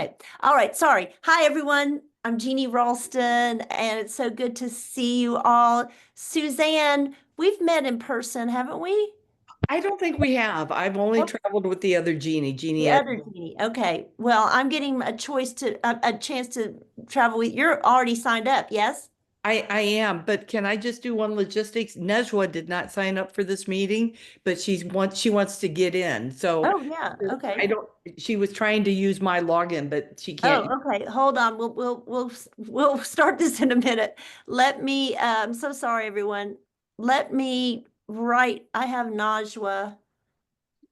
Okay. All right. Sorry. Hi, everyone. I'm Jeannie Ralston, and it's so good to see you all. Suzanne, we've met in person, haven't we? I don't think we have. I've only Oh, traveled with the other Jeannie, the Jeannie other Edmonds. Jeannie. Okay. Well, I'm getting a chance to travel with. You're already signed up, yes? I am, but can I just do one logistics? Nejwa did not sign up for this meeting, but she wants to get in. So Oh, yeah. I Okay. don't, she was trying to use my login, but she can't. Oh, okay. Hold on. We'll start this in a minute. Let me. I'm so sorry, everyone. Let me write. I have Najwa.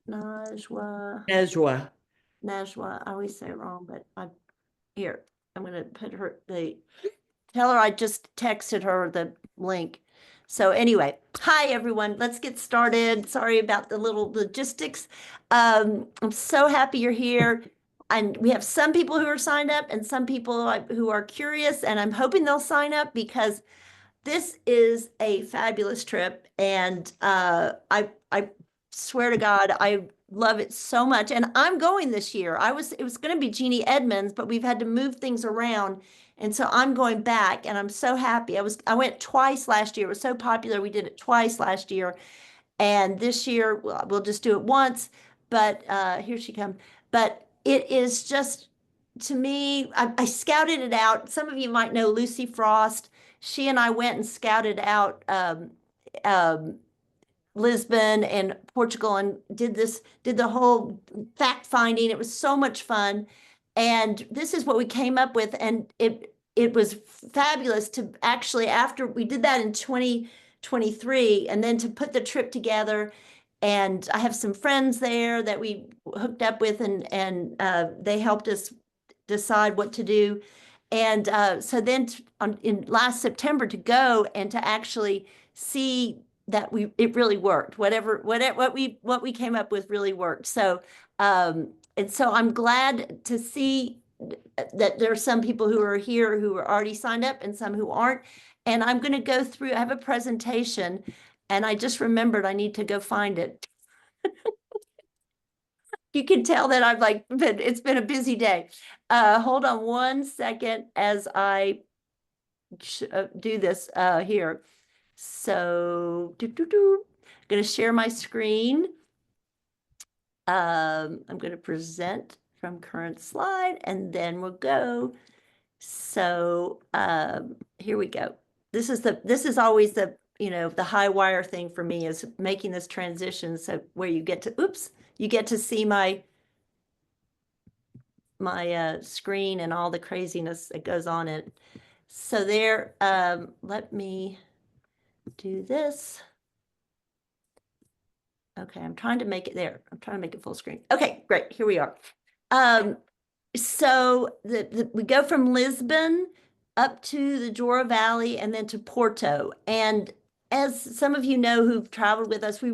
Najwa. Nejwa. Najwa. I always say it wrong, but here. I'm gonna put tell her I just texted her the link. So anyway, hi everyone. Let's get started. Sorry about the little logistics. I'm so happy you're here. And we have some people who are signed up and some people who are curious, and I'm hoping they'll sign up because this is a fabulous trip, and I swear to God, I love it so much. And I'm going this year. It was going to be Jeannie Edmonds, but we've had to move things around, and so I'm going back, and I'm so happy. I went twice last year. It was so popular. We did it twice last year, and this year we'll just do it once. But here she comes. But it is just, to me, I scouted it out. Some of you might know Lucy Frost. She and I went and scouted out um, Lisbon and Portugal and did the whole fact finding. It was so much fun. And this is what we came up with. And it was fabulous to actually, after we did that in 2023, and then to put the trip together. And I have some friends there that we hooked up with, and they helped us decide what to do. And so then in last September to go and to actually see that it really worked. What we came up with really worked. So and so I'm glad to see that there are some people who are here who are already signed up and some who aren't. And I'm going to go through, I have a presentation, and I just remembered I need to go find it. You can tell that it's been a busy day. Hold on one second as I do this here. So, I'm going to share my screen. I'm going to present from current slide, and then we'll go. So, here we go. This is always the high wire thing for me, is making this transition. So where you get to see my screen and all the craziness that goes on in it. So there, let me do this. Okay, I'm trying to make it there. I'm trying to make it full screen. Okay, great. Here we are. So we go from Lisbon up to the Douro Valley and then to Porto. And as some of you know who've traveled with us, we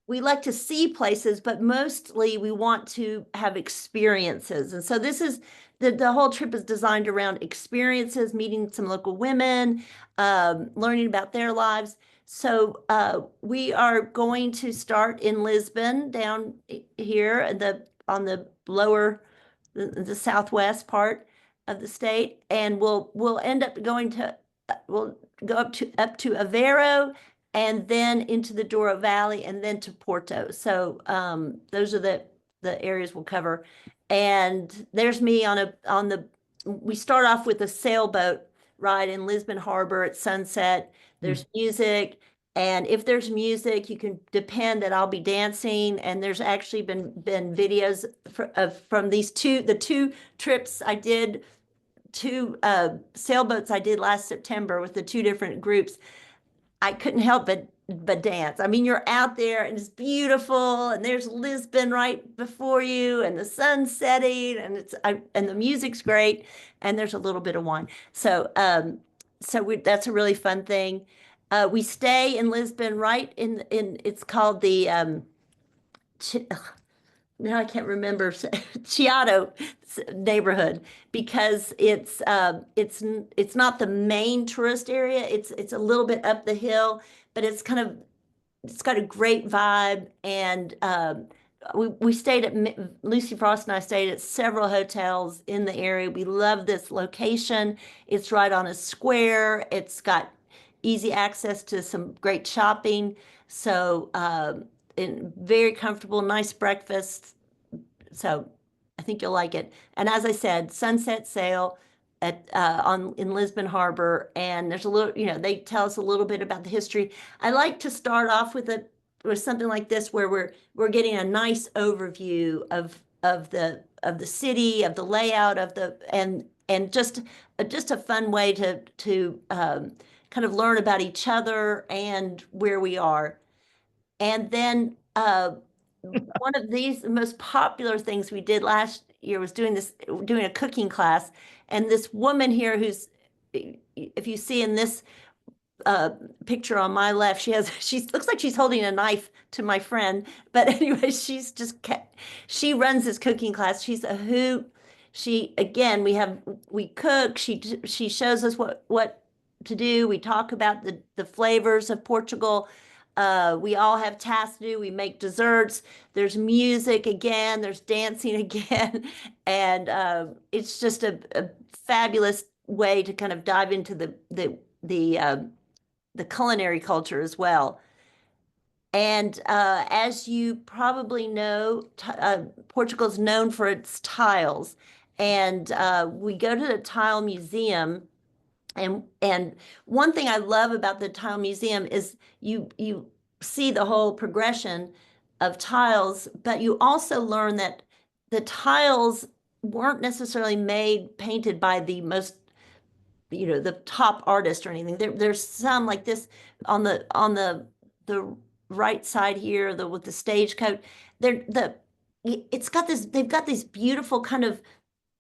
we like to see places, but mostly we want to have experiences. And so this is the whole trip is designed around experiences, meeting some local women, learning about their lives. So we are going to start in Lisbon, down here on the lower, the southwest part of the state, and we'll end up going to we'll go up to Aveiro, and then into the Douro Valley, and then to Porto. So those are the areas we'll cover. And there's me we start off with a sailboat ride in Lisbon Harbor at sunset. There's music. And if there's music, you can depend that I'll be dancing. And there's actually been videos from the two trips I did, two sailboats I did last September with the two different groups. I couldn't help but dance. I mean, you're out there and it's beautiful, and there's Lisbon right before you, and the sun's setting, and and the music's great, and there's a little bit of wine. So that's a really fun thing. We stay in Lisbon, right in it's called the now I can't remember Chiado neighborhood, because it's not the main tourist area. It's a little bit up the hill, but it's got a great vibe, and we stayed at Lucy Frost and I stayed at several hotels in the area. We love this location. It's right on a square. It's got easy access to some great shopping. So, and very comfortable, nice breakfast. So I think you'll like it. And as I said, sunset sail at on in Lisbon Harbor, and there's a little, they tell us a little bit about the history. I like to start off with something like this where we're getting a nice overview of the city, of the layout of the and just a fun way to kind of learn about each other and where we are. And then one of these most popular things we did last year was doing a cooking class. And this woman here who's, if you see in this uh, picture on my left, she looks like she's holding a knife to my friend. But anyway, she runs this cooking class. She's a hoot. Again, we cook. She shows us what to do. We talk about the flavors of Portugal. We all have tasks to do. We make desserts. There's music again. There's dancing again, and it's just a fabulous way to kind of dive into the culinary culture as well. And as you probably know, Portugal is known for its tiles, and we go to the tile museum. And one thing I love about the tile museum is you see the whole progression of tiles, but you also learn that the tiles weren't necessarily painted by the most, the top artist or anything. There's some like this on the right side here, with the stagecoach. They've got this beautiful kind of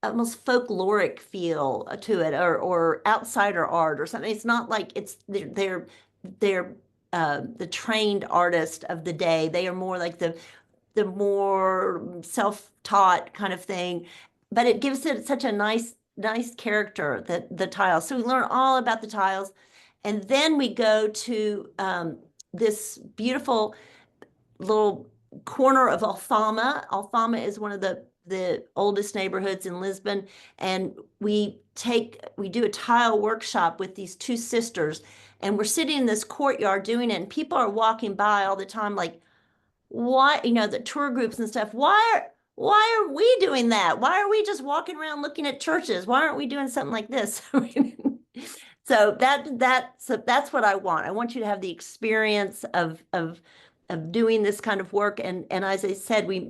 almost folkloric feel to it, or outsider art or something. It's not like they're the trained artist of the day. They are more like the more self-taught kind of thing, but it gives it such a nice character, that the tiles. So we learn all about the tiles, and then we go to this beautiful little corner of Alfama. Alfama is one of the oldest neighborhoods in Lisbon, and we do a tile workshop with these two sisters, and we're sitting in this courtyard doing it, and people are walking by all the time, like, why, the tour groups and stuff, why are we doing that? Why are we just walking around looking at churches? Why aren't we doing something like this? So that's what I want. I want you to have the experience of doing this kind of work. And as I said, we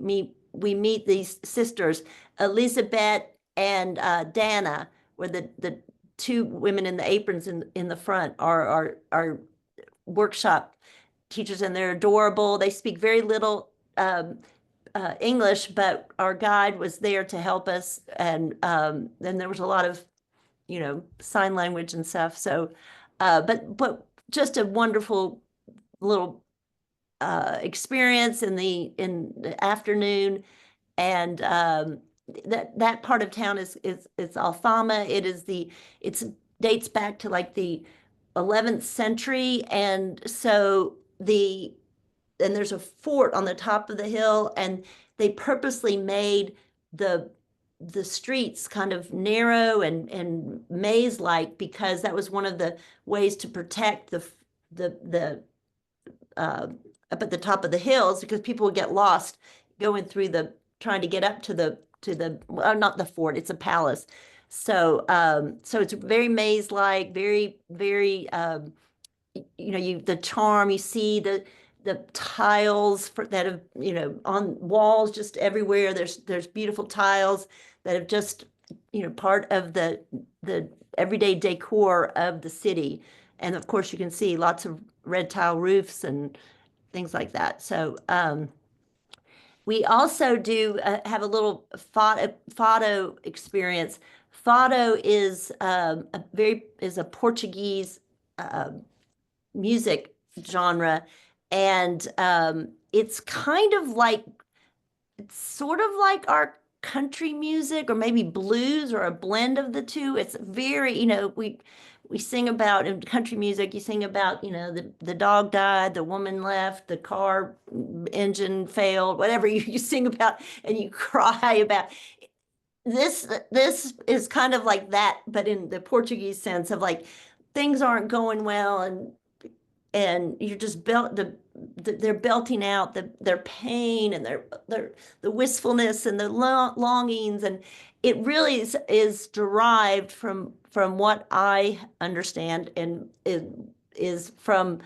meet these sisters, Elizabeth and Dana, where the two women in the aprons in the front are our workshop teachers, and they're adorable. They speak very little English, but our guide was there to help us. And then there was a lot of, sign language and stuff. So, but just a wonderful little experience in the afternoon. And that part of town is Alfama. It dates back to like the 11th century, and so there's a fort on the top of the hill, and they purposely made the streets kind of narrow and maze-like, because that was one of the ways to protect the up at the top of the hills, because people would get lost going through trying to get up to well, not the fort, it's a palace. So so it's very maze-like, very, very the charm. You see the tiles that have, on walls just everywhere. There's beautiful tiles that have just, part of the everyday decor of the city. And of course, you can see lots of red tile roofs and things like that. So we also do have a little fado experience. Fado is a Portuguese music genre, and it's sort of like our country music, or maybe blues, or a blend of the two. It's very, we sing about in country music, you sing about, you know, the dog died, the woman left, the car engine failed, whatever you sing about and you cry about. This is kind of like that, but in the Portuguese sense of like things aren't going well and you're just they're belting out their pain and their the wistfulness and the longings, and it really is derived from what I understand, and it is from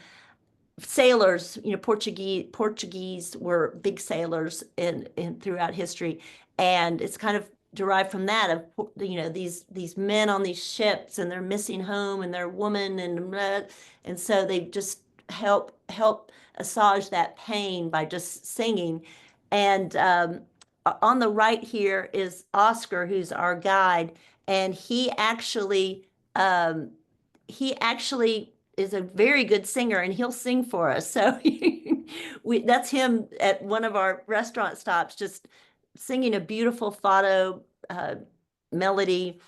sailors. You know, Portuguese were big sailors in throughout history, and it's kind of derived from that of, you know, these men on these ships and they're missing home and they're woman and so they just help assuage that pain by just singing. And on the right here is Oscar, who's our guide, and he actually is a very good singer and he'll sing for us. So that's him at one of our restaurant stops, just singing a beautiful fado melody.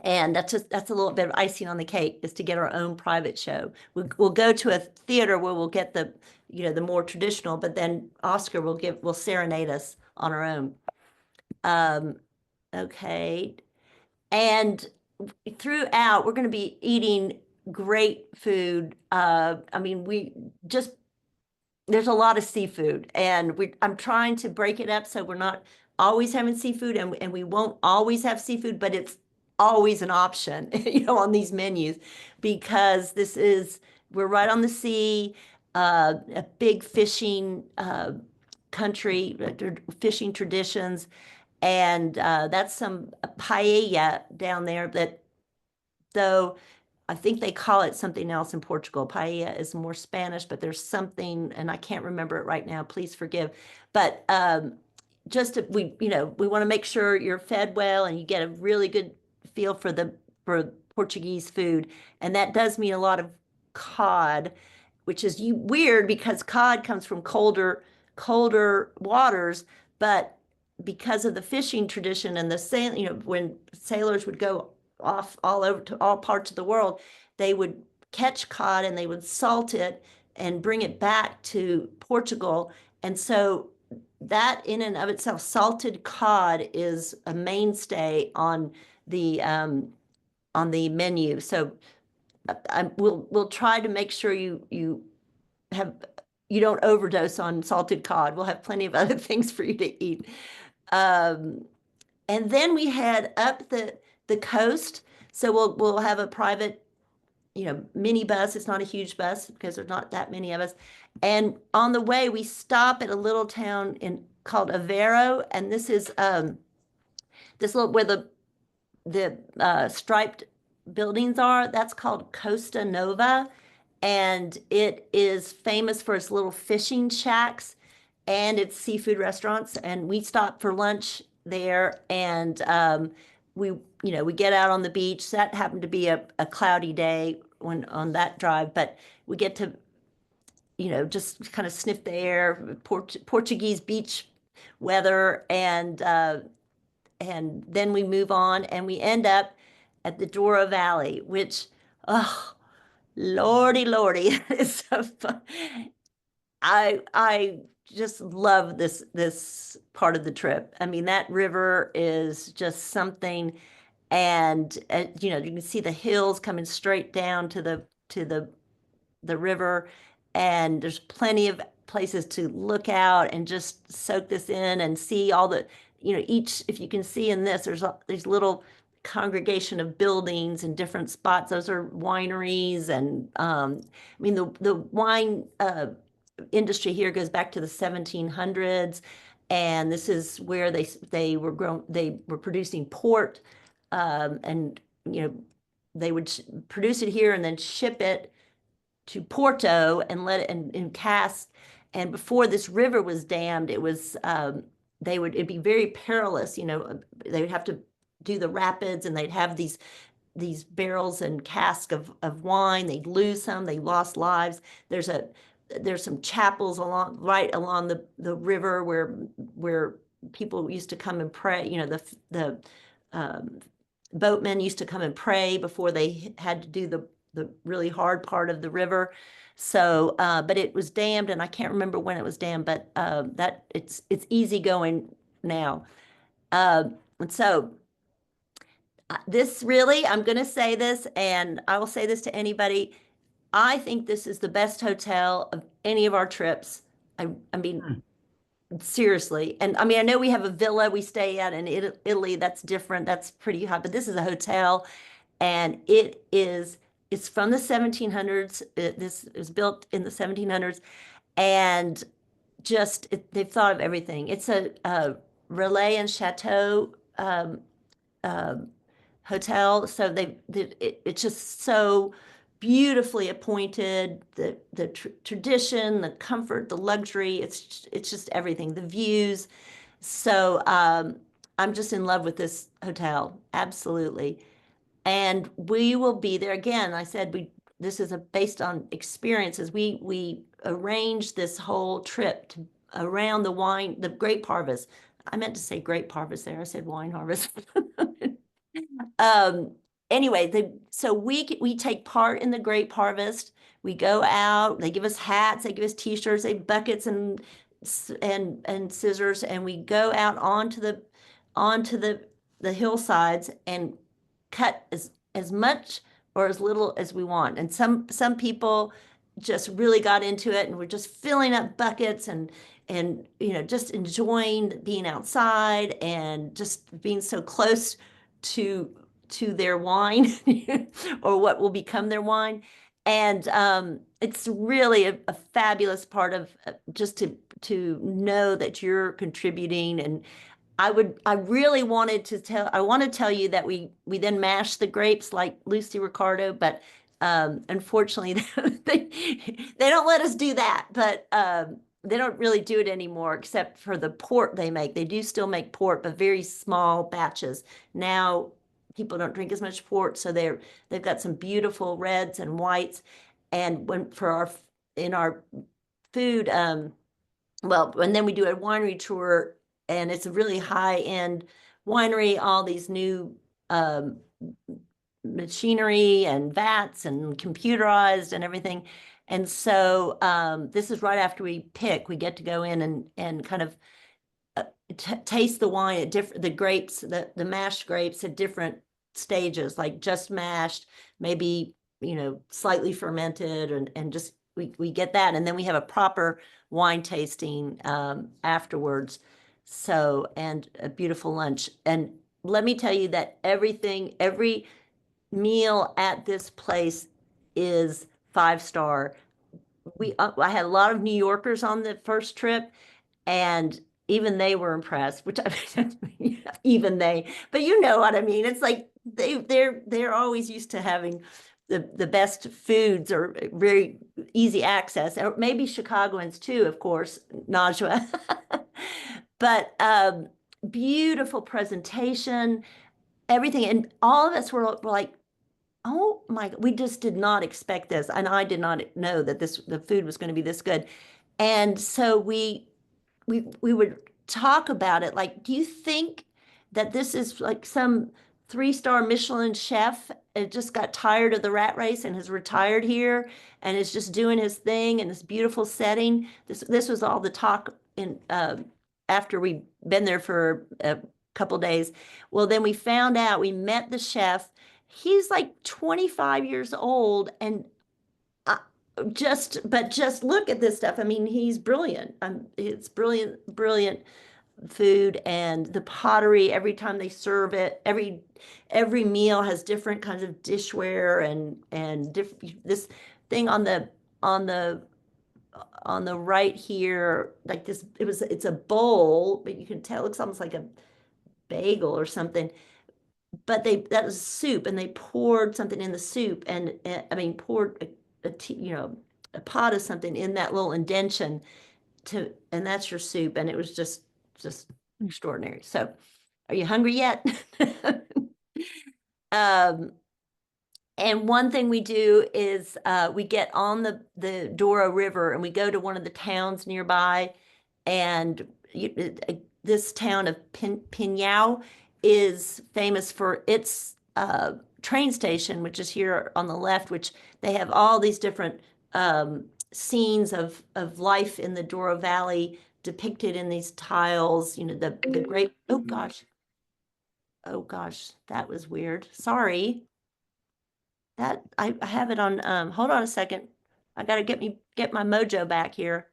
And that's a little bit of icing on the cake, is to get our own private show. We'll go to a theater where we'll get the, you know, the more traditional, but then Oscar will serenade us on our own. Okay. And throughout, we're going to be eating great food. I mean, there's a lot of seafood, and I'm trying to break it up so we're not always having seafood, and we won't always have seafood, but it's always an option, you know, on these menus, because we're right on the sea, a big fishing country, fishing traditions, and that's some paella down there that, though I think they call it something else in Portugal. Paella is more Spanish, but there's something, and I can't remember it right now. Please forgive. But you know, we want to make sure you're fed well and you get a really good feel for Portuguese food, and that does mean a lot of cod, which is weird because cod comes from colder waters, but because of the fishing tradition and the sail, you know, when sailors would go off all over to all parts of the world, they would catch cod and they would salt it and bring it back to Portugal. And so that in and of itself, salted cod is a mainstay on the menu. So we'll try to make sure you have you don't overdose on salted cod. We'll have plenty of other things for you to eat. And then we head up the coast. So we'll have a private, you know, mini bus. It's not a huge bus because there's not that many of us. And on the way, we stop at a little town called Aveiro, and this is this little where the striped buildings are. That's called Costa Nova, and it is famous for its little fishing shacks and its seafood restaurants. And we stop for lunch there, and we we get out on the beach. That happened to be a cloudy day when on that drive, but we get to just kind of sniff the air, Portuguese beach weather, and then we move on and we end up at the Douro Valley, which, oh, Lordy, Lordy, it's so fun. I just love this part of the trip. I mean, that river is just something, and you can see the hills coming straight down to the river, and there's plenty of places to look out and just soak this in and see all the, each, if you can see in this, there's these little congregation of buildings in different spots. Those are wineries, and I mean the wine industry here goes back to the 1700s, and this is where they were producing port, and they would produce it here and then ship it to Porto and let it in casks. And before this river was dammed, it was it'd be very perilous. They would have to do the rapids, and they'd have these barrels and casks of wine. They'd lose some. They lost lives. There's some chapels right along the river where people used to come and pray. The boatmen used to come and pray before they had to do the really hard part of the river. So, but it was dammed, and I can't remember when it was dammed, but that it's easy going now. And so this really, I'm going to say this, and I will say this to anybody. I think this is the best hotel of any of our trips. I mean, seriously. And I mean, I know we have a villa we stay at in Italy. That's different. That's pretty hot, but this is a hotel, and it's from the 1700s. This was built in the 1700s, and they've thought of everything. It's a relay and chateau um, hotel. So it's just so beautifully appointed. The tradition, the comfort, the luxury. It's just everything. The views. So I'm just in love with this hotel. Absolutely. And we will be there again. I said this is based on experiences. We arranged this whole trip around the grape harvest. I meant to say grape harvest there. I said wine harvest. Um, anyway, so we take part in the grape harvest. We go out, they give us hats, they give us t-shirts, they buckets and scissors, and we go out onto the hillsides and cut as much or as little as we want. And some people just really got into it and were just filling up buckets and just enjoying being outside and just being so close to their wine or what will become their wine. And it's really a fabulous part of just to know that you're contributing. And I really I want to tell you that we then mash the grapes like Lucy Ricardo, but unfortunately they don't let us do that. But they don't really do it anymore except for the port they make. They do still make port, but very small batches. Now people don't drink as much port, so they've got some beautiful reds and whites. And in our food, well, and then we do a winery tour, and it's a really high-end winery, all these new machinery and vats and computerized and everything. And so this is right after we get to go in and kind of taste the wine at the grapes, the mashed grapes at different stages, like just mashed, maybe, slightly fermented, and just we get that. And then we have a proper wine tasting afterwards. So, and a beautiful lunch. And let me tell you that every meal at this place is 5-star. I had a lot of New Yorkers on the first trip, and even they were impressed, which I mean, even they, but you know what I mean. It's like they're always used to having the best foods or very easy access, or maybe Chicagoans too, of course, Najwa. But beautiful presentation, everything, and all of us were like, oh my, we just did not expect this. And I did not know that the food was going to be this good. And so we would talk about it. Like, do you think that this is like some 3-star Michelin chef just got tired of the rat race and has retired here and is just doing his thing in this beautiful setting? This was all the talk in after we'd been there for a couple days. Well, then we found out, we met the chef. He's like 25 years old, and just look at this stuff. I mean, he's brilliant. It's brilliant, brilliant food, and the pottery, every time they serve it, every meal has different kinds of dishware and this thing on the right here, like this, it's a bowl, but you can tell it looks almost like a bagel or something. But that was soup, and they poured something in the soup, and I mean poured a pot of something in that little indention and that's your soup, and it was just extraordinary. So, are you hungry yet? And one thing we do is we get on the Douro River and we go to one of the towns nearby, and this town of Pinhão is famous for its train station, which is here on the left, which they have all these different scenes of life in the Douro Valley depicted in these tiles, you know, the great, oh gosh, that was weird. Sorry. That I have it on, hold on a second. I gotta get my mojo back here.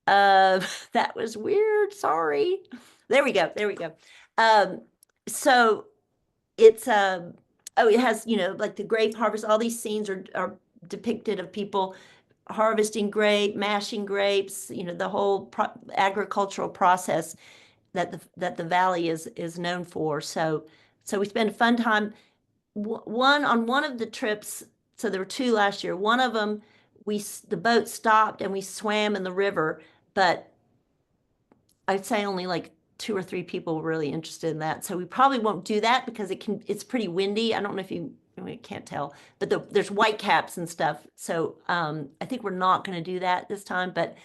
That was weird. Sorry. There we go. There we go. So it's oh, it has, you know, like the grape harvest, all these scenes are depicted of people harvesting grape, mashing grapes, you know, the whole agricultural process that the valley is known for. So we spent a fun time on one of the trips. So there were two last year. One of them, the boat stopped and we swam in the river, but I'd say only like 2 or 3 people were really interested in that. So we probably won't do that because it's pretty windy. I don't know if you, I mean, can't tell, but there's white caps and stuff. So I think we're not going to do that this time, but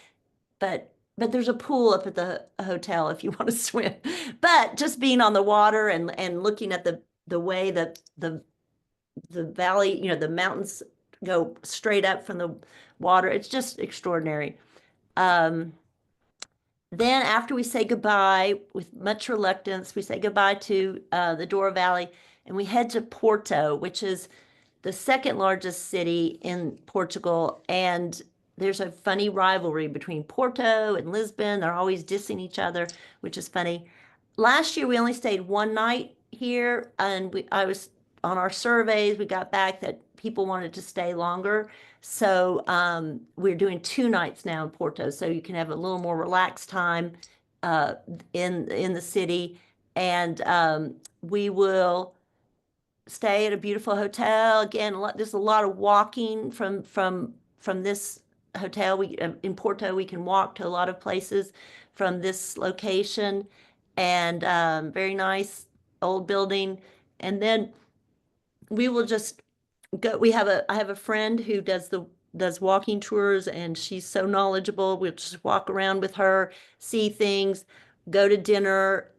there's a pool up at the hotel if you want to swim. But just being on the water and looking at the way that the valley, you know, the mountains go straight up from the water, it's just extraordinary. Then after we say goodbye, with much reluctance, we say goodbye to the Douro Valley and we head to Porto, which is the second largest city in Portugal. And there's a funny rivalry between Porto and Lisbon. They're always dissing each other, which is funny. Last year, we only stayed one night here, and I was on our surveys, we got back that people wanted to stay longer. So we're doing 2 nights now in Porto, so you can have a little more relaxed time in the city. And we will stay at a beautiful hotel. Again, there's a lot of walking from this hotel. We in Porto, we can walk to a lot of places from this location, and very nice old building. And then we will just go. I have a friend who does walking tours, and she's so knowledgeable. We'll just walk around with her, see things, go to dinner.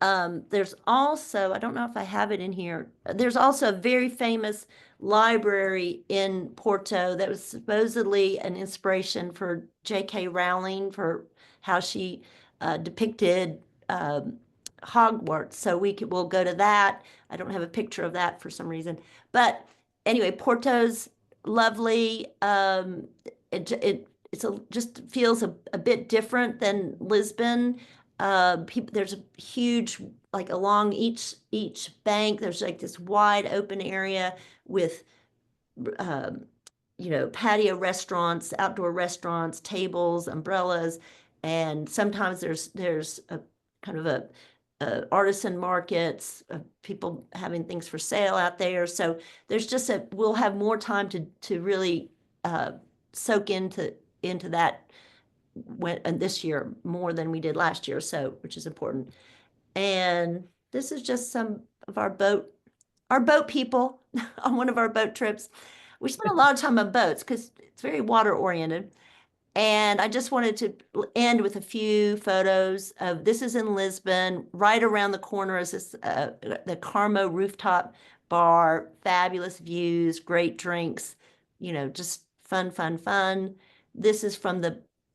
There's also, I don't know if I have it in here, there's also a very famous library in Porto that was supposedly an inspiration for J.K. Rowling for how she depicted Hogwarts. So we'll go to that. I don't have a picture of that for some reason. But anyway, Porto's lovely. Just feels a bit different than Lisbon. There's a huge, like along each bank, there's like this wide open area with you know, patio restaurants, outdoor restaurants, tables, umbrellas, and sometimes there's a kind of a artisan markets, people having things for sale out there. So there's just we'll have more time to really soak into that and this year more than we did last year, so which is important. And this is just some of our boat people on one of our boat trips. We spent a lot of time on boats because it's very water oriented. And I just wanted to end with a few photos of this is in Lisbon. Right around the corner is this the Carmo rooftop bar, fabulous views, great drinks, you know, just fun, fun, fun. This is from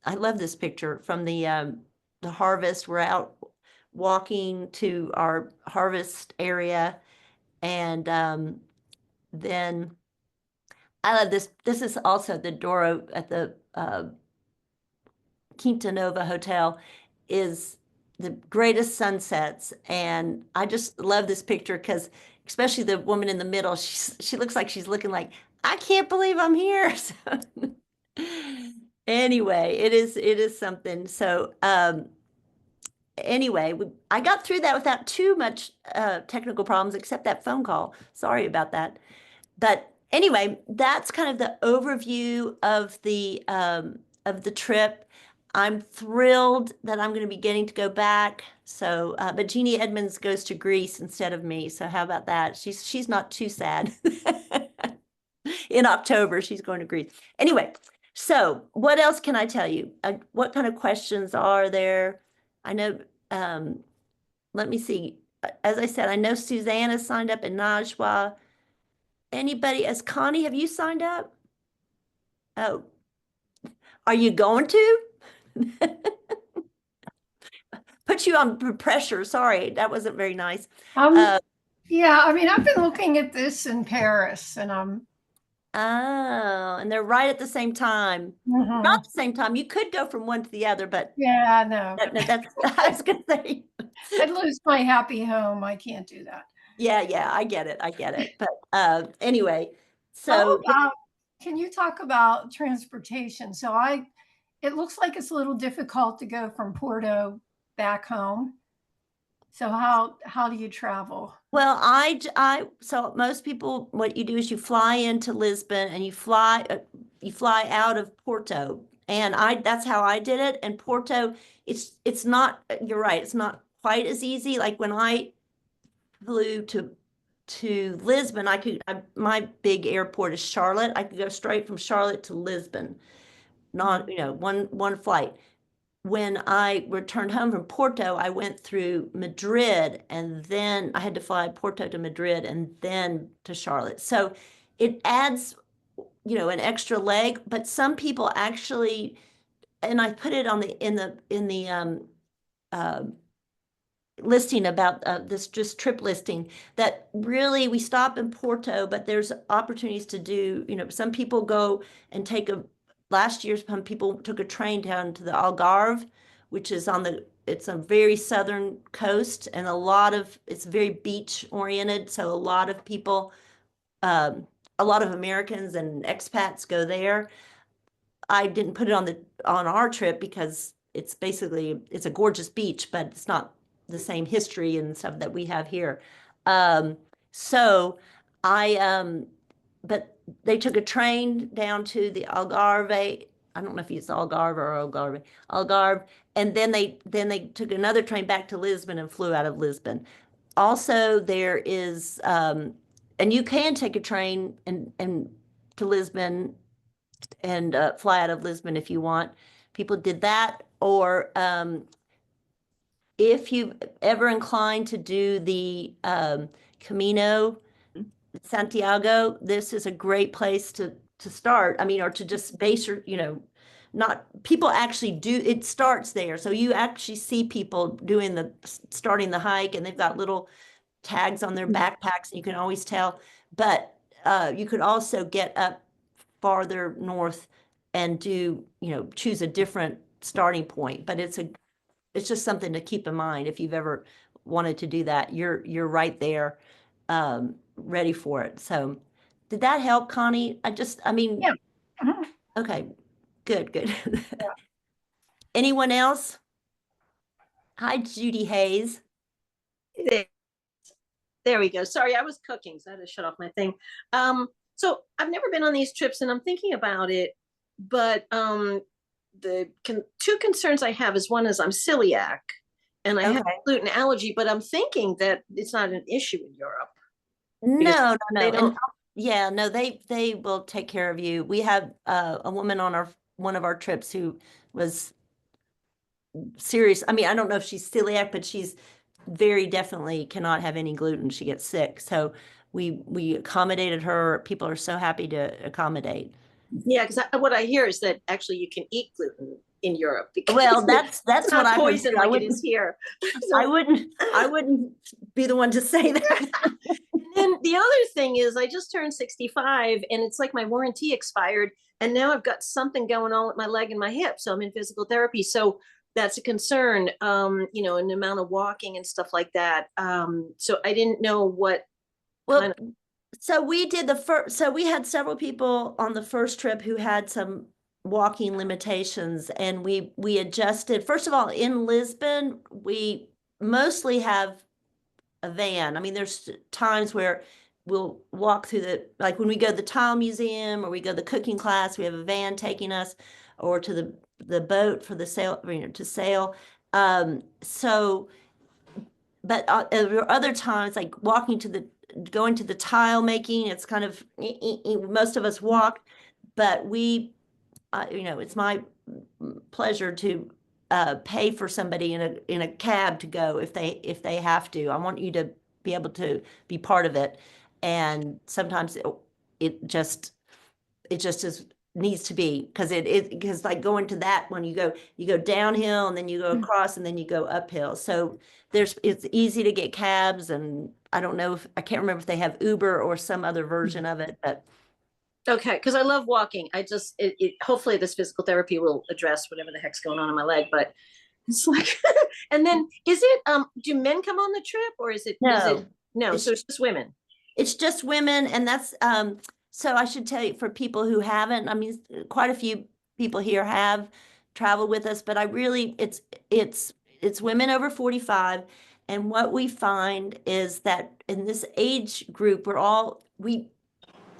I love this picture from the harvest. We're out walking to our harvest area, and then I love this. This is also the Douro at the Quinta Nova Hotel is the greatest sunsets. And I just love this picture because especially the woman in the middle, she looks like she's looking like, I can't believe I'm here. So, anyway, it is something. So anyway, I got through that without too much technical problems, except that phone call. Sorry about that. But anyway, that's kind of the overview of the trip. I'm thrilled that I'm going to be getting to go back. So, but Jeannie Edmonds goes to Greece instead of me. So how about that? She's not too sad. In October, she's going to Greece. Anyway, so what else can I tell you? What kind of questions are there? I know, let me see. As I said, I know Susanna signed up in Najwa. anybody, as Connie, have you signed up? Oh, are you going to? Put you on pressure. Sorry, that wasn't very nice. Um, yeah, I mean, I've been looking at this in Paris and Oh, and they're right at the same time. mhm. Not the same time. You could go from one to the other, but Yeah, I know. that's I was gonna say. I'd lose my happy home. I can't do that. Yeah, I get it. I get it. But anyway, How so about, can you talk about transportation? It looks like it's a little difficult to go from Porto back home. So how do you travel? well, so most people, what you do is you fly into Lisbon and you fly out of Porto. And that's how I did it. And Porto, it's not, you're right, it's not quite as easy. Like when I flew to Lisbon, my big airport is Charlotte. I could go straight from Charlotte to Lisbon, not, one flight. When I returned home from Porto, I went through Madrid and then I had to fly Porto to Madrid and then to Charlotte. So it adds, an extra leg, but some people actually, and I put it on the uh, listing about this just trip listing, that really we stop in Porto, but there's opportunities to do, some people go and last year some people took a train down to the Algarve, which is it's a very southern coast, and it's very beach oriented. So a lot of Americans and expats go there. I didn't put it on our trip because it's a gorgeous beach, but it's not the same history and stuff that we have here. Um, so I but they took a train down to the Algarve. I don't know if it's Algarve or Algarve, and then they took another train back to Lisbon and flew out of Lisbon. Also, there is and you can take a train and to Lisbon and fly out of Lisbon if you want. People did that. Or if you ever inclined to do the Camino Santiago, this is a great place to start. I mean, or to just base your, not people actually do it starts there. So you actually see people starting the hike, and they've got little tags on their backpacks, and you can always tell. But you could also get up farther north and choose a different starting point. But it's just something to keep in mind if you've ever wanted to do that. You're right there, ready for it. So did that help, Connie? I mean, Yeah. Mhm. okay, good. Yeah. Anyone else? Hi, Judy Hayes. There, there we go. Sorry, I was cooking, so I had to shut off my thing. So I've never been on these trips, and I'm thinking about it, but two concerns I have is, one is I'm celiac, and I have Okay. gluten allergy, but I'm thinking that it's not an issue in Europe. No. They don't. And yeah, no, they will take care of you. We have a woman on one of our trips who was serious. I mean, I don't know if she's celiac, but she's very definitely cannot have any gluten. She gets sick. So we accommodated her. People are so happy to accommodate. Yeah, because what I hear is that actually you can eat gluten in Europe because Well, that's it's what not I heard poison too. like it is here. So, I wouldn't be the one to say that. and the other thing is, I just turned 65, and it's like my warranty expired, and now I've got something going on with my leg and my hip, so I'm in physical therapy. So that's a concern, an amount of walking and stuff like that. So I didn't know what Well, kind so we did so we had several people on the first trip who had some walking limitations, and we adjusted. First of all, in Lisbon, we mostly have a van. I mean, there's times where we'll walk through like when we go to the tile museum or we go to the cooking class, we have a van taking us, or to the boat for the sail, to sail. So, but there are other times like going to the tile making, it's kind of, most of us walk, but it's my pleasure to pay for somebody in a cab to go if they have to. I want you to be able to be part of it. And sometimes it just is needs to be, because because like going to that one, you go downhill and then you go across and then you go uphill. So it's easy to get cabs, and I don't know if I can't remember if they have Uber or some other version of it, but Okay, because I love walking. I just hopefully this physical therapy will address whatever the heck's going on in my leg, but it's like and then is it do men come on the trip, or is it no. no, so it's just women. It's just women, and that's so I should tell you, for people who haven't, I mean, quite a few people here have traveled with us, but I really it's women over 45, and what we find is that in this age group,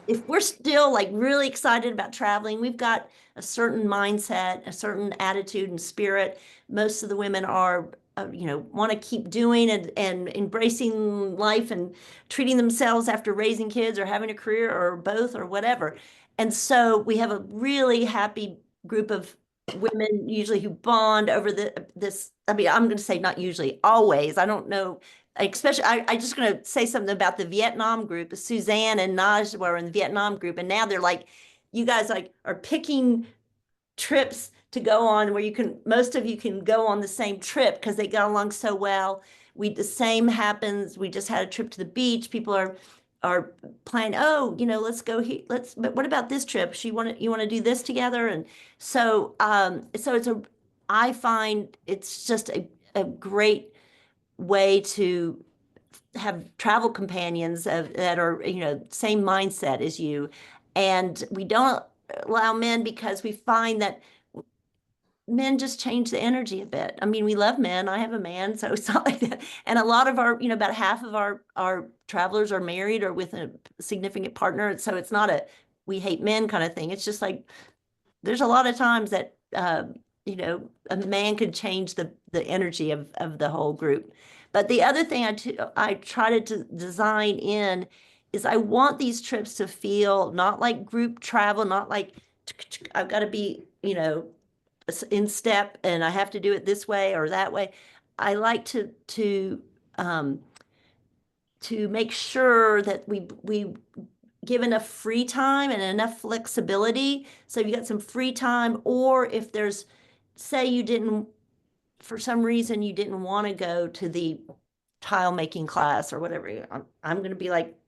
if we're still like really excited about traveling, we've got a certain mindset, a certain attitude and spirit. Most of the women are, want to keep doing and embracing life and treating themselves after raising kids or having a career or both or whatever. And so we have a really happy group of women usually who bond over this. I mean, I'm going to say not usually, always. I don't know. Especially, I just going to say something about the Vietnam group. Suzanne and Naj were in the Vietnam group, and now they're like, you guys like are picking trips to go on where most of you can go on the same trip because they got along so well. The same happens. We just had a trip to the beach. People are planning, oh, let's go here. But what about this trip? You want to do this together? And so, I find it's just a great way to have travel companions that are, same mindset as you. And we don't allow men because we find that men just change the energy a bit. I mean, we love men. I have a man, so it's not like that. And a lot of our, about half of our travelers are married or with a significant partner. So it's not we hate men kind of thing. It's just like, there's a lot of times that, a man could change the energy of the whole group. But the other thing I try to design in is I want these trips to feel not like group travel, not like I've got to be, in step and I have to do it this way or that way. I like to make sure that we give enough free time and enough flexibility. So if you got some free time, or if there's, say you didn't, for some reason you didn't want to go to the tile making class or whatever, I'm going to be like,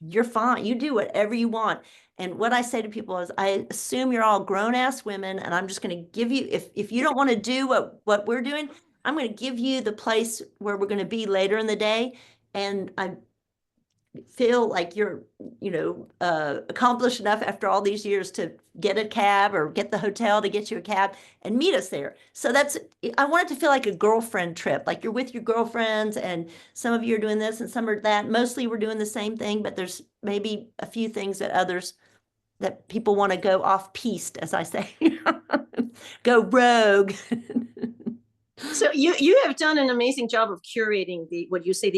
you're fine. You do whatever you want. And what I say to people is, I assume you're all grown-ass women, and I'm just going to give you, if you don't want to do what we're doing, I'm going to give you the place where we're going to be later in the day. And I feel like you're, accomplished enough after all these years to get a cab or get the hotel to get you a cab and meet us there. So I want it to feel like a girlfriend trip, like you're with your girlfriends, and some of you are doing this and some are that. Mostly we're doing the same thing, but there's maybe a few things that people want to go off piste, as I say, go rogue. So you have done an amazing job of curating the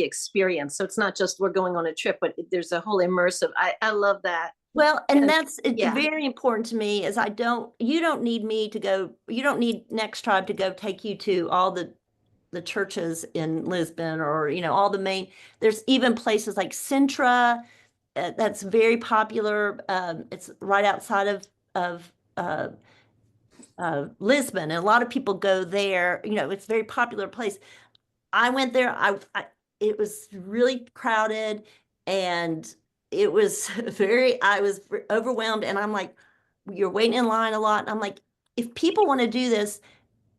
experience. So it's not just we're going on a trip, but there's a whole immersive. I love that. Well, and that's yeah. very important to me, is you don't need me to go, you don't need NextTribe to go take you to all the churches in Lisbon, or, all the main, there's even places like Sintra, that's very popular. It's right outside of Lisbon, and a lot of people go there. It's a very popular place. I went there. It was really crowded, and it was I was overwhelmed. And I'm like, you're waiting in line a lot. And I'm like, if people want to do this,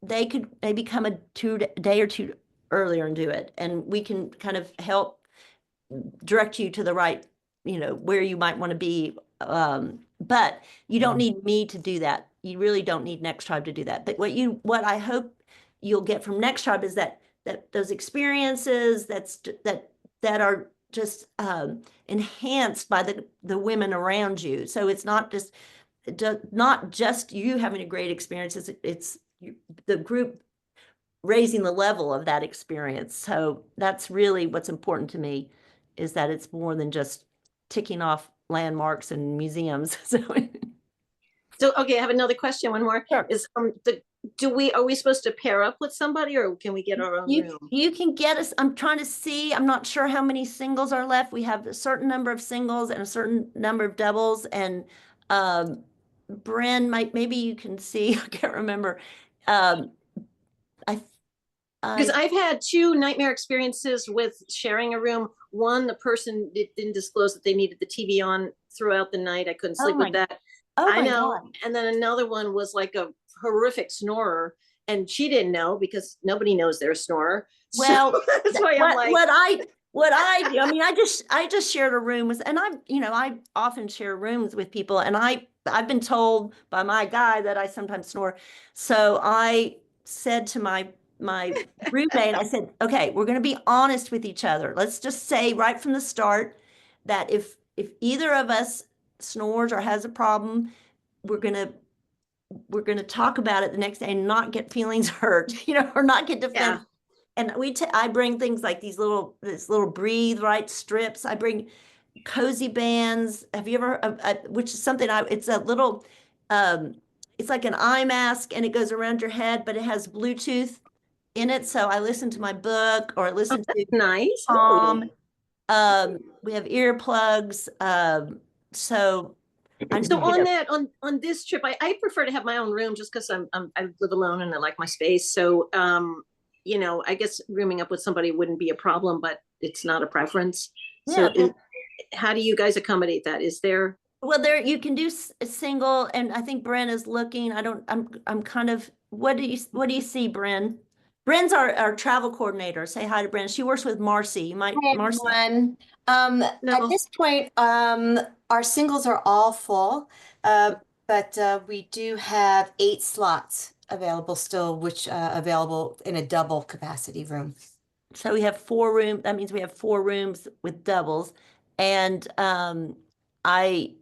they could maybe come a day or two earlier and do it, and we can kind of help direct you to the right, where you might want to be. But you don't need me to do that. You really don't need NextTribe to do that. But what I hope you'll get from NextTribe is that those experiences that are just enhanced by the women around you. So it's not just you having a great experience. It's the group raising the level of that experience. So that's really what's important to me, is that it's more than just ticking off landmarks and museums. So okay, I have another question. One more Sure. is are we supposed to pair up with somebody or can we get our own You, room? you can get us, I'm trying to see, I'm not sure how many singles are left. We have a certain number of singles and a certain number of doubles, and Bryn, maybe you can see, I can't remember. Um, I, Because I, I've had two nightmare experiences with sharing a room. One, the person didn't disclose that they needed the TV on throughout the night. I couldn't Oh sleep my- with that. oh I my know. God. And then another one was like a horrific snorer, and she didn't know because nobody knows they're a snorer. Well, So that's why I'm like, what I do, I mean, I just shared a room with, and I often share rooms with people, and I've been told by my guy that I sometimes snore. So I said to my roommate, I said, okay, we're going to be honest with each other. Let's just say right from the start that if either of us snores or has a problem, we're gonna talk about it the next day and not get feelings hurt, or not get defensive. yeah. And I bring things like this little breathe right strips. I bring cozy bands. Have you ever, which is something it's a little, it's like an eye mask and it goes around your head, but it has Bluetooth in it. So I listen to my book or I listen to Nice. Calm. We have earplugs. So I, So on that, on this trip, I prefer to have my own room just because I live alone and I like my space. So I guess rooming up with somebody wouldn't be a problem, but it's not a preference. So yeah. how do you guys accommodate that? Is there? Well, there you can do a single, and I think Bren is looking. I'm kind of. What do you see, Bren? Bren's our travel coordinator. Say hi to Bren. She works with Marcy. You might, Hi, Marcy. everyone. At No. this point, our singles are all full, but we do have 8 slots available still, which available in a double capacity room. So we have 4 rooms. That means we have 4 rooms with doubles, and I, I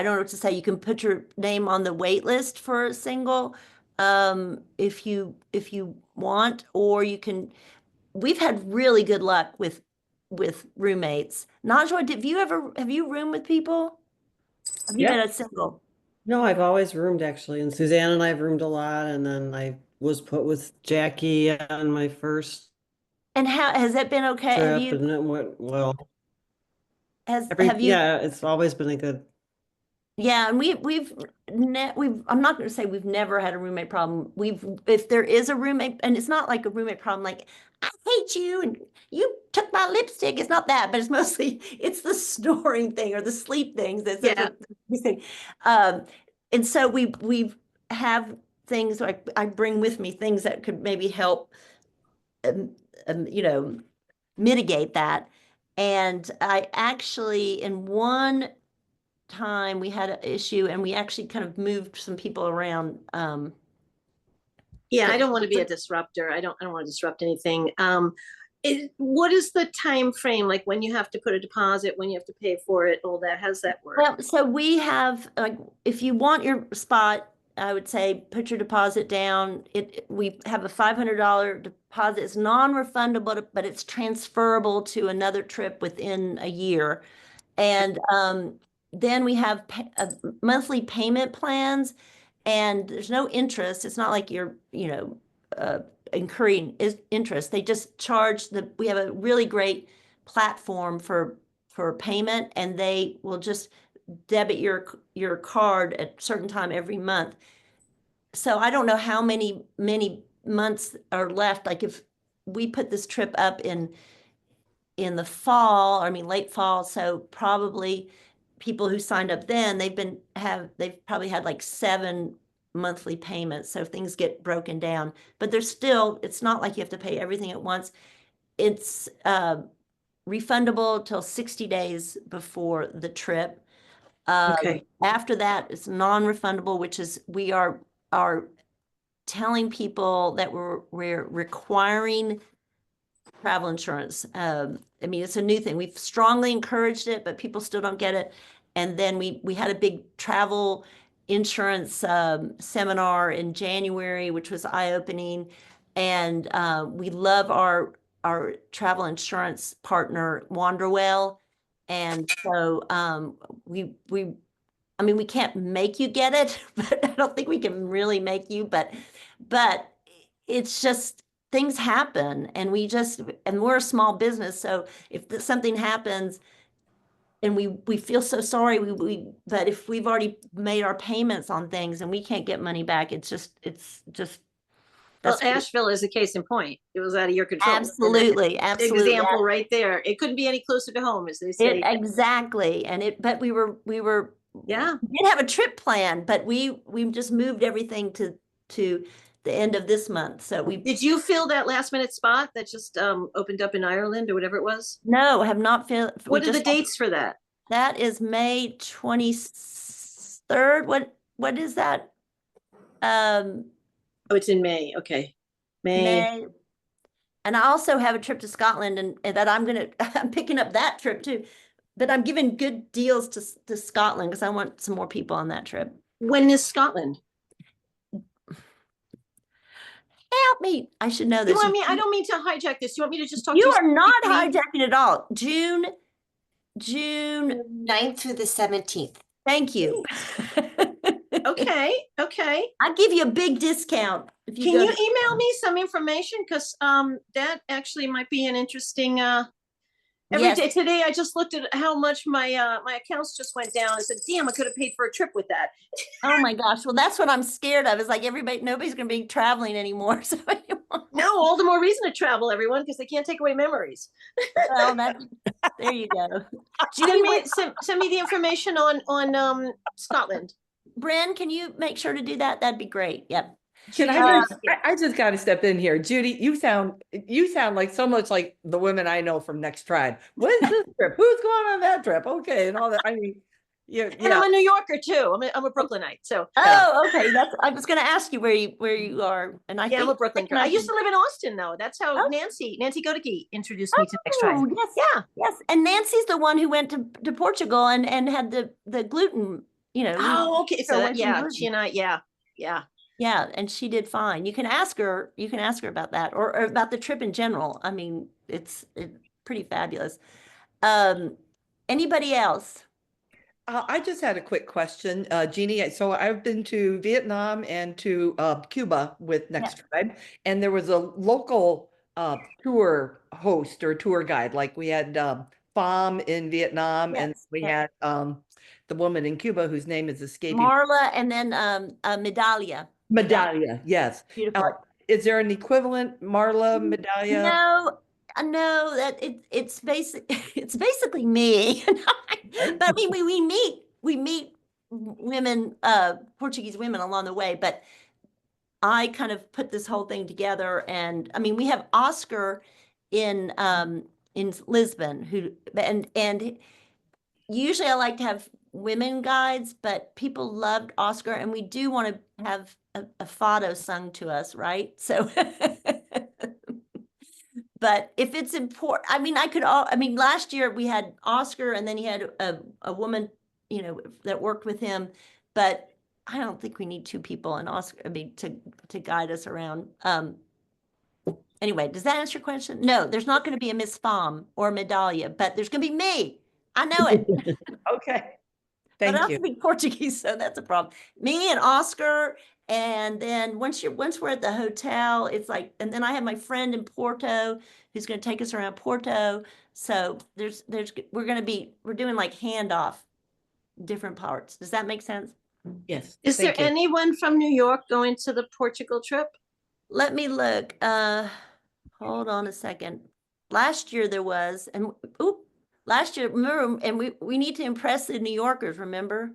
don't know what to say. You can put your name on the wait list for a single, if you want, or you can. We've had really good luck with roommates. Najwa, have you roomed with people? Have you Yeah. been a single? No, I've always roomed actually, and Suzanne and I've roomed a lot, and then I was put with Jackie on my first And how has that been okay? trip, and it went well. Have you? Yeah, it's always been a good. Yeah, and I'm not going to say we've never had a roommate problem. If there is a roommate, and it's not like a roommate problem, like I hate you and you took my lipstick. It's not that, but it's mostly it's the snoring thing or the sleep things that's such Yeah. a thing. And so we have things like I bring with me things that could maybe help, you know, mitigate that. And I actually in one time we had an issue and we actually kind of moved some people around. Yeah, I don't want to be a disruptor. I don't want to disrupt anything. What is the time frame, like when you have to put a deposit, when you have to pay for it, all that? How does that work? Well, so we have like if you want your spot, I would say put your deposit down. We have a $500 deposit. It's non-refundable, but it's transferable to another trip within a year. And then we have monthly payment plans, and there's no interest. It's not like you're, incurring interest. They just charge we have a really great platform for payment, and they will just debit your card at a certain time every month. So I don't know how many months are left. Like if we put this trip up in the fall, I mean late fall, so probably people who signed up then they've probably had like 7 monthly payments, so things get broken down. But there's still, it's not like you have to pay everything at once. It's refundable till 60 days before the trip. Okay. After that, it's non-refundable, which is we are telling people that we're requiring travel insurance. I mean, it's a new thing. We've strongly encouraged it, but people still don't get it. And then we had a big travel insurance seminar in January, which was eye-opening. And we love our travel insurance partner, Wanderwell. And so we I mean, we can't make you get it, but I don't think we can really make you, but it's just, things happen and we're a small business. So if something happens and we feel so sorry, but if we've already made our payments on things and we can't get money back, it's just, Well, that's Asheville is a case in point. It was out of your control. And that's absolutely, an absolutely. example right there. It couldn't be any closer to home, as they say. Exactly. But Yeah. we did have a trip planned, but we just moved everything to the end of this month. So Did you fill that last minute spot that just opened up in Ireland or whatever it was? no, have not filled. What are the dates for that? That is May 23rd. What is that? Oh, it's in May. Okay. May. May. And I also have a trip to Scotland and that I'm picking up that trip too. But I'm giving good deals to Scotland because I want some more people on that trip. When is Scotland? Help me. I should know You this. want me? I don't mean to hijack this. You want me to just talk You to are not secretly? hijacking at all. June, 9th through the 17th. thank you. Okay. Okay. I'll give you a big discount if you Can go you to- email me some information? Because that actually might be an interesting every Yes. day today I just looked at how much my my accounts just went down. I said, damn, I could have paid for a trip with that. Oh my gosh. Well, that's what I'm scared of. Is like nobody's going to be traveling anymore. So No, all the more reason to travel, everyone, because they can't take away memories. well, there you go. Judy, Send me the information on Scotland. Bren, can you make sure to do that? That'd be great. Yep. Can I just got to step in here. Judy, you sound like so much like the women I know from NextTribe. When's this trip? Who's going on that trip? Okay. And all that. I mean, And I'm a New Yorker too. I'm a Brooklynite. So Oh, okay. I was going to ask you where you are. And I yeah, I'm a think Brooklyn girl. I used to live in Austin though. That's how Oh. Nancy Godeke introduced me to NextTribe. Oh, yes. Yeah. Yes. And Nancy's the one who went to Portugal and had the gluten, Oh, okay. So went from yeah, gluten. she and I, yeah. Yeah, and she did fine. You can ask her about that or about the trip in general. I mean, it's pretty fabulous. Anybody else? I just had a quick question, Jeannie. So I've been to Vietnam and to Cuba with NextTribe, and there was a local tour host or tour guide. Like we had Pham in Vietnam, and Yes, we yes. had the woman in Cuba whose name is escaping. Marla and then Medalia. Medallia, yes. Beautiful. Is there an equivalent Marla Medallia? No, that it's basically me. But I mean, we meet women, Portuguese women along the way, but I kind of put this whole thing together. And I mean, we have Oscar in Lisbon and usually I like to have women guides, but people loved Oscar and we do want to have a fado sung to us, right? So but if it's important, I mean, last year we had Oscar and then he had a woman, that worked with him, but I don't think we need two people and Oscar, I mean, to guide us around. Anyway, does that answer your question? No, there's not going to be a Miss Pham or Medallia, but there's going to be me. I know it. Okay. But I Thank don't you. speak Portuguese, so that's a problem. Me and Oscar, and then once we're at the hotel, it's like, and then I have my friend in Porto who's going to take us around Porto. So we're doing like handoff different parts. Does that make sense? Yes. Is there thank you. anyone from New York going to the Portugal trip? Let me look. Hold on a second. Last year there was, and last year, remember, and we need to impress the New Yorkers, remember?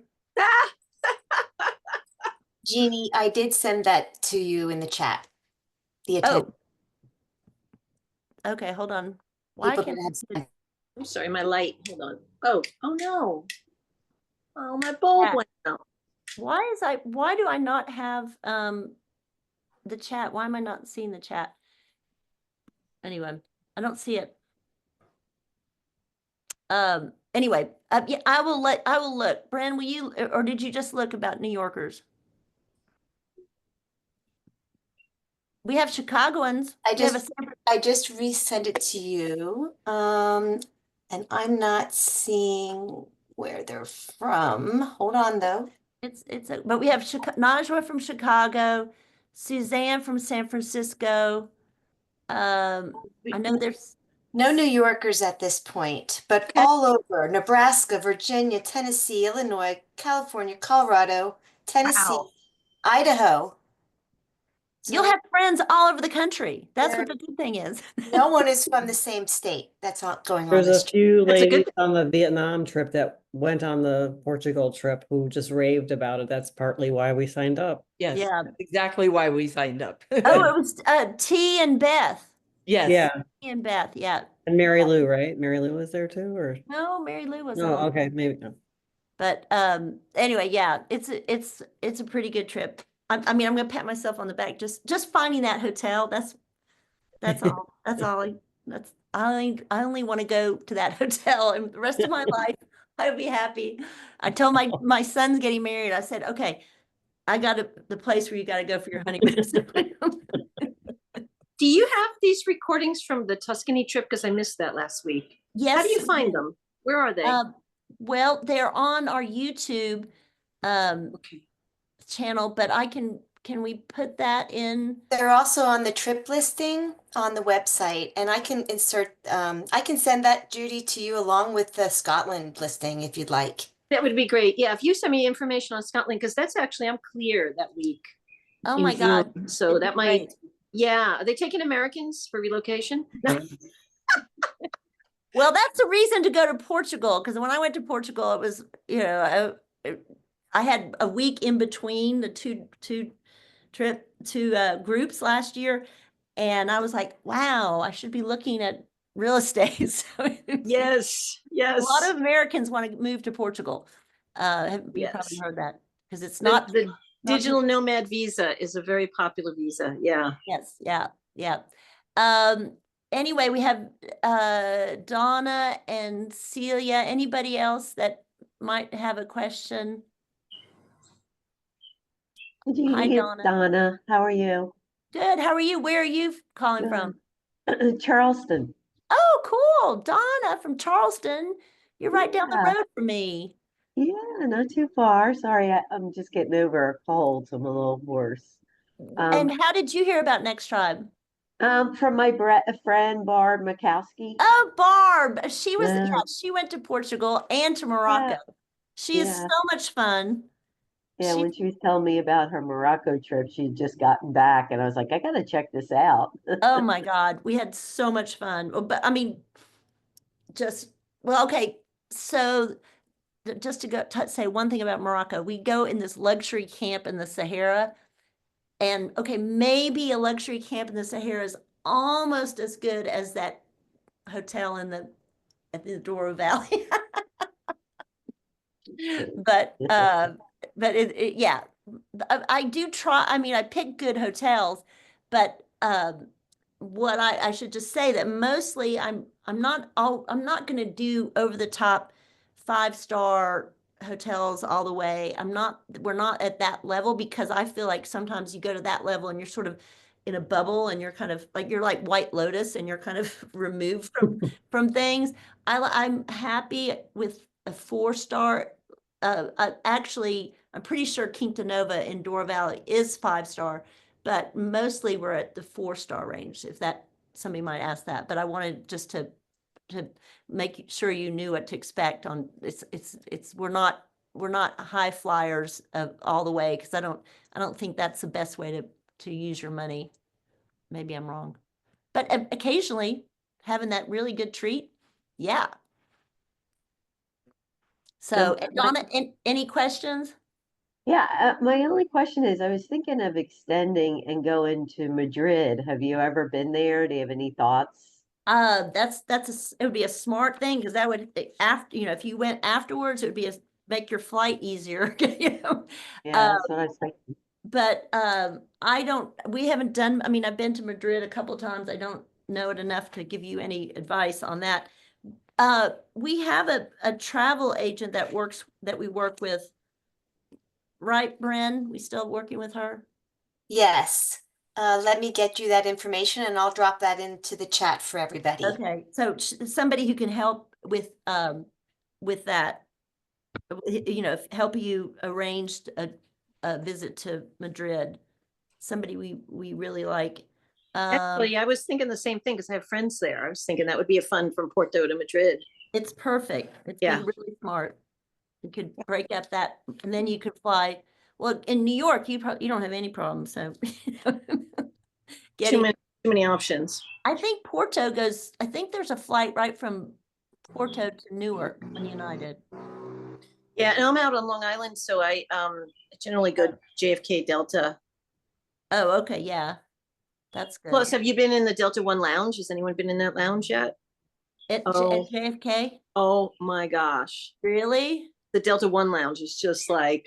Jeannie, I did send that to you in the chat. The Oh. Okay, hold on. Why People can't that have sent- I'm sorry, my light. Hold on. Oh no. Oh, my bulb Yeah. went out. why do I not have the chat? Why am I not seeing the chat? Anyway, I don't see it. Anyway, yeah, I will look. Bran, will you, or did you just look about New Yorkers? We have Chicagoans. I just resent it to you. And I'm not seeing where they're from. Hold on though. But we have Najwa from Chicago, Suzanne from San Francisco. I know there's, No New Yorkers at this point, but Okay. all over Nebraska, Virginia, Tennessee, Illinois, California, Colorado, Tennessee, wow. Idaho. You'll So have friends all over the country. That's there- what the good thing is. no one is from the same state. That's not going on There's this a trip. few That's a good ladies on the Vietnam trip that went on the Portugal trip who just raved about it. That's partly why we signed up. Yes, Yeah. that's exactly why we signed up. Oh, it was T and Beth. Yes. Yeah, T and Beth, yeah. and Mary Lou, right? Mary Lou was there too, or? No, Mary Lou wasn't No, on. okay, maybe. No. But anyway, yeah, it's a pretty good trip. I mean, I'm gonna pat myself on the back just finding that hotel. That's all. I only want to go to that hotel, and the rest of my life I'll be happy. I told my son's getting married. I said, okay, I got the place where you got to go for your honeymoon. Do you have these recordings from the Tuscany trip? Because I missed that last week. Yes. How do you we find did. them? Where are they? Well, they're on our YouTube Okay. channel, but can we put that in? They're also on the trip listing on the website, and I can I can send that, Judy, to you along with the Scotland listing if you'd like. That would be great. Yeah, if you send me information on Scotland, because that's actually, I'm clear that week. Oh in my God. June. So it'd be that might, great. yeah. Are they taking Americans for relocation? Well, that's a reason to go to Portugal, because when I went to Portugal, it was, I had a week in between the two groups last year, and I was like, wow, I should be looking at real estate. So Yes, a yes. lot of Americans want to move to Portugal. You probably Yes. heard that because it's The, not the not- digital nomad visa is a very popular visa. Yeah. Yes, yeah, yeah. Anyway, we have Donna and Celia. Anybody else that might have a question? Hi, Jeannie, it's Donna. Donna. How are you? Good. How are you? Where are you calling from? Charleston. Oh, cool. Donna from Charleston. You're right down the Yeah. road from me. Yeah, not too far. Sorry, I'm just getting over a cold, so I'm a little hoarse. And how did you hear about NextTribe? From my friend Barb Makowski. Oh, Barb. She was, Yeah. yeah, she went to Portugal and to Morocco. She is Yeah. so much fun. Yeah, She- when she was telling me about her Morocco trip, she'd just gotten back, and I was like, I gotta check this out. Oh my God, we had so much fun. But I mean, well, okay. So just to say one thing about Morocco, we go in this luxury camp in the Sahara. And okay, maybe a luxury camp in the Sahara is almost as good as that hotel at the Douro Valley. But yeah, I do try. I mean, I pick good hotels, but what I should just say that mostly I'm not going to do over the top 5-star hotels all the way. We're not at that level, because I feel like sometimes you go to that level and you're sort of in a bubble, and you're kind of like, you're like White Lotus, and you're kind of removed from things. I'm happy with a 4-star. Actually, I'm pretty sure Quinta Nova in Douro Valley is 5-star, but mostly we're at the 4-star range, if that somebody might ask that. But I wanted just to make sure you knew what to expect on we're not high flyers all the way, because I don't think that's the best way to use your money. Maybe I'm wrong, but occasionally having that really good treat, yeah. So, Donna, any questions? Yeah, my only question is, I was thinking of extending and going to Madrid. Have you ever been there? Do you have any thoughts? It would be a smart thing, because that would, after, if you went afterwards, it would be make your flight easier. Yeah, that's what I was thinking. But we haven't done, I mean, I've been to Madrid a couple of times. I don't know it enough to give you any advice on that. We have a travel agent that we work with, right, Bren? We still working with her? Yes. Let me get you that information, and I'll drop that into the chat for everybody. Okay, so somebody who can help with that. you know, help you arrange a visit to Madrid. Somebody we really like. Actually, I was thinking the same thing because I have friends there. I was thinking that would be a fun from Porto to Madrid. It's perfect. It's Yeah. been really smart. You could break up that, and then you could fly. Well, in New York, you don't have any problems. So Too many options. I think Porto goes. I think there's a flight right from Porto to Newark on United. Yeah, and I'm out on Long Island, so I generally go JFK Delta. Oh, okay, yeah, that's good. Plus, have you been in the Delta One lounge? Has anyone been in that lounge yet? At Oh. JFK, Oh my gosh. really? The Delta One lounge is just like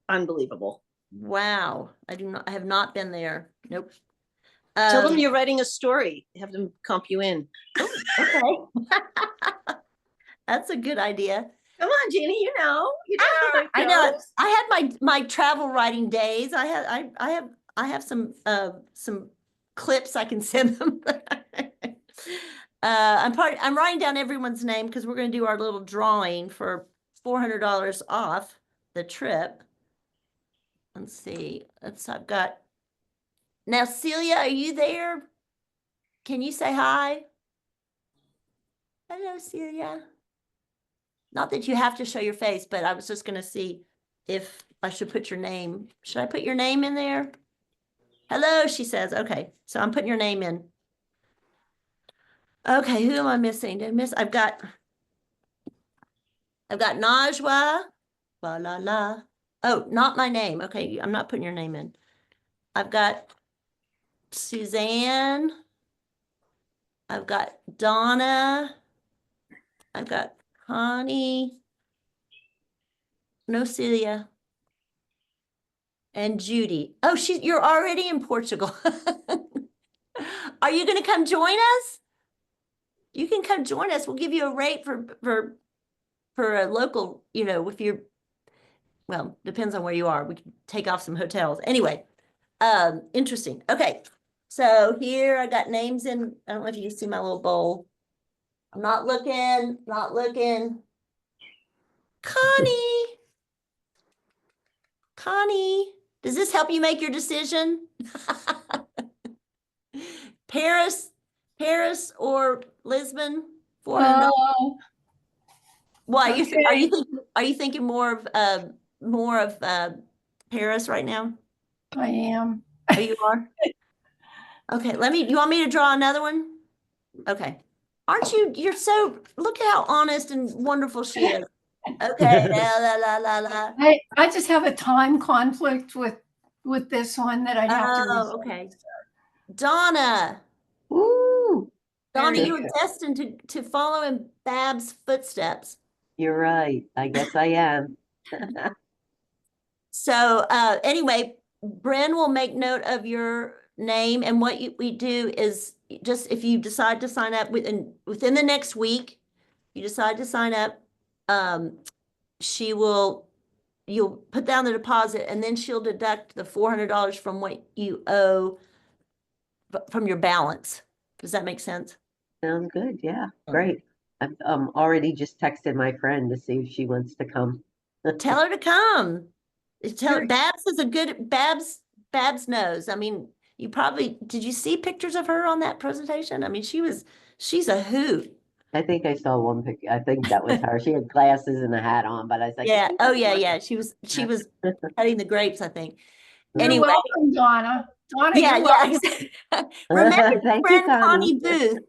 unbelievable. Wow, I have not been there. Nope. Tell them you're writing a story. Have them comp you in. Okay. That's a good idea. Come on, Jeannie, you know how it I know. goes. I had my travel writing days. I have some clips I can send them. I'm writing down everyone's name because we're going to do our little drawing for $400 off the trip. Let's see. I've got now, Celia, are you there? Can you say hi? Hello, Celia. Not that you have to show your face, but I was just going to see if I should put your name. Should I put your name in there? Hello, she says. Okay, so I'm putting your name in. Okay, who am I missing? I've got Najwa. La la la. Oh, not my name. Okay, I'm not putting your name in. I've got Suzanne. I've got Donna. I've got Connie. No, Celia. And Judy. Oh, you're already in Portugal. Are you going to come join us? You can come join us. We'll give you a rate for a local, you know, if you're, well, depends on where you are. We can take off some hotels. Anyway, interesting. Okay. So here I got names in. I don't know if you can see my little bowl. I'm not looking. Connie, does this help you make your decision? Paris or Lisbon? $400. Why are you thinking more of Paris right now? I am. Oh, you are? Okay, you want me to draw another one? Okay. You're so, look at how honest and wonderful she is. Okay, la. I just have a time conflict with this one that I'd have to Oh, okay. Donna. Woo! Donna, you were destined to follow in Bab's footsteps. You're right. I guess I am. So anyway, Bren will make note of your name, and what we do is just if you decide to sign up within the next week, you decide to sign up, you'll put down the deposit, and then she'll deduct the $400 from what you owe from your balance. Does that make sense? Sounds good. Yeah, great. I've already just texted my friend to see if she wants to come. Tell her to come. Babs is a good Babs knows. I mean, did you see pictures of her on that presentation? I mean, she's a hoot. I think I saw one picture. I think that was her. She had glasses and a hat on, but I was like, Yeah. Oh yeah. She was cutting the grapes, I think. You're Anyway. welcome, Donna. Donna, Yeah, you're welcome. Remember Thank friend you, Connie Connie. Booth.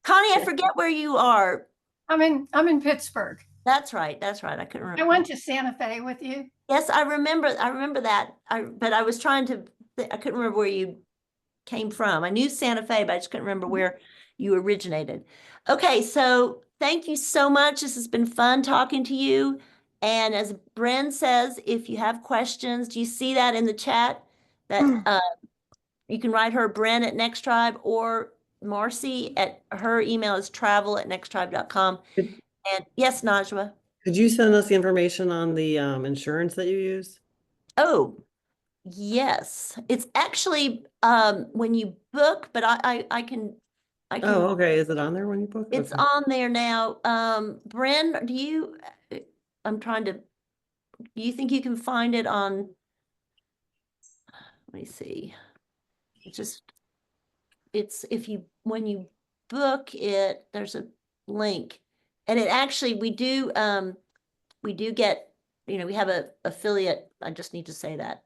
Connie, I forget where you are. I'm in Pittsburgh. That's right. I couldn't remember. I went to Santa Fe with you. Yes, I remember that. But I was trying to, I couldn't remember where you came from. I knew Santa Fe, but I just couldn't remember where you originated. Okay, so thank you so much. This has been fun talking to you. And as Bren says, if you have questions, do you see that in the chat? That you can write her, Bren at NextTribe, or Marcy at her email is travel@nexttribe.com. And yes, Najwa. Could you send us the information on the insurance that you use? Oh, yes. It's actually when you book, but I can Oh, okay. Is it on there when you book? it's Okay. on there now. Bren, I'm trying to, you think you can find it on, let me see. It's just, it's, if you, when you book it, there's a link. And it actually, we do get, we have a affiliate, I just need to say that,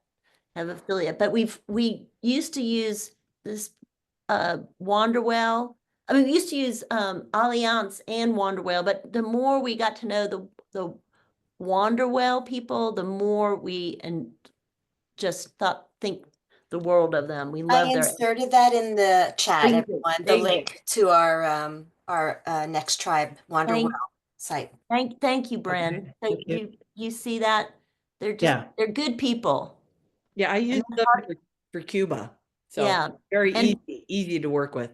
have affiliate, but we used to use this Wanderwell. I mean, we used to use Allianz and Wanderwell, but the more we got to know the Wanderwell people, the more we just think the world of them. We I love their. inserted that in the chat, Oh, you did. everyone, There the you go. link to our NextTribe Wanderwell site. Thank you, Bren. So thank you. you see that? They're just, Yeah. they're good people. Yeah, I use them for Cuba. So Yeah. very And- easy to work with.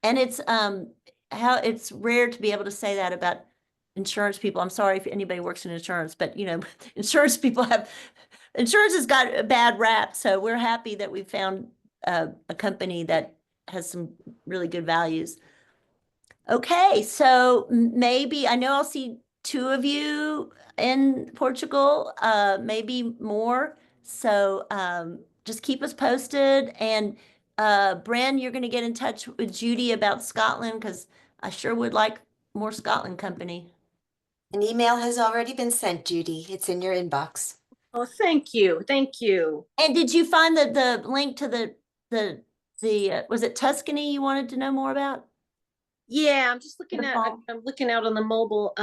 And it's how it's rare to be able to say that about insurance people. I'm sorry if anybody works in insurance, but insurance people insurance has got a bad rap. So we're happy that we found a company that has some really good values. Okay, so maybe I know I'll see 2 of you in Portugal, maybe more. So just keep us posted. And Bren, you're going to get in touch with Judy about Scotland because I sure would like more Scotland company. An email has already been sent, Judy. It's in your inbox. Oh, thank you. Thank you. And did you find the link to the was it Tuscany you wanted to know more about? Yeah, I'm just looking at, Wonderful. I'm looking out on the mobile.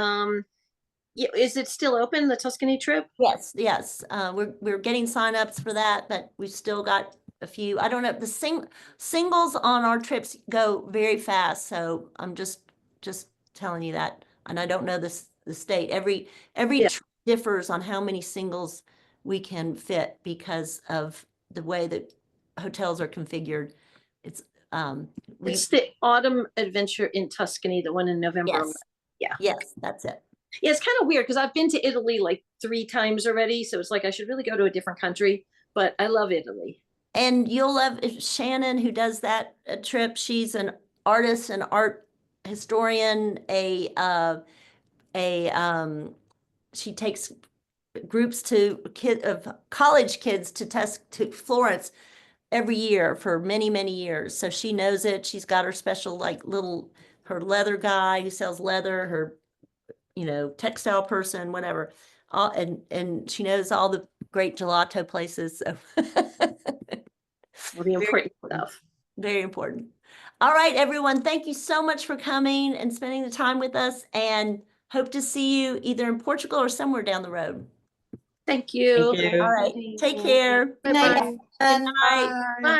Yeah, is it still open, the Tuscany trip? Yes. We're getting signups for that, but we've still got a few. I don't know. The singles on our trips go very fast, so I'm just telling you that. And I don't know the state. Every Yeah. trip differs on how many singles we can fit because of the way that hotels are configured. It's It's the autumn adventure in Tuscany, the one in November. yes. 11th. Yeah. Yes, that's it. Yeah, it's kind of weird because I've been to Italy like 3 times already. So it's like I should really go to a different country, but I love Italy. And you'll love Shannon, who does that trip. She's an artist, an art historian, she takes groups of college kids to Florence every year for many, many years. So she knows it. She's got her special her leather guy who sells leather, her textile person, whatever. And she knows all the great gelato places. So All the important stuff. very important. All right, everyone. Thank you so much for coming and spending the time with us, and hope to see you either in Portugal or somewhere down the road. Thank you. Thank you. All right. Take care. Good night, Bye-bye. everyone. Bye. Bye.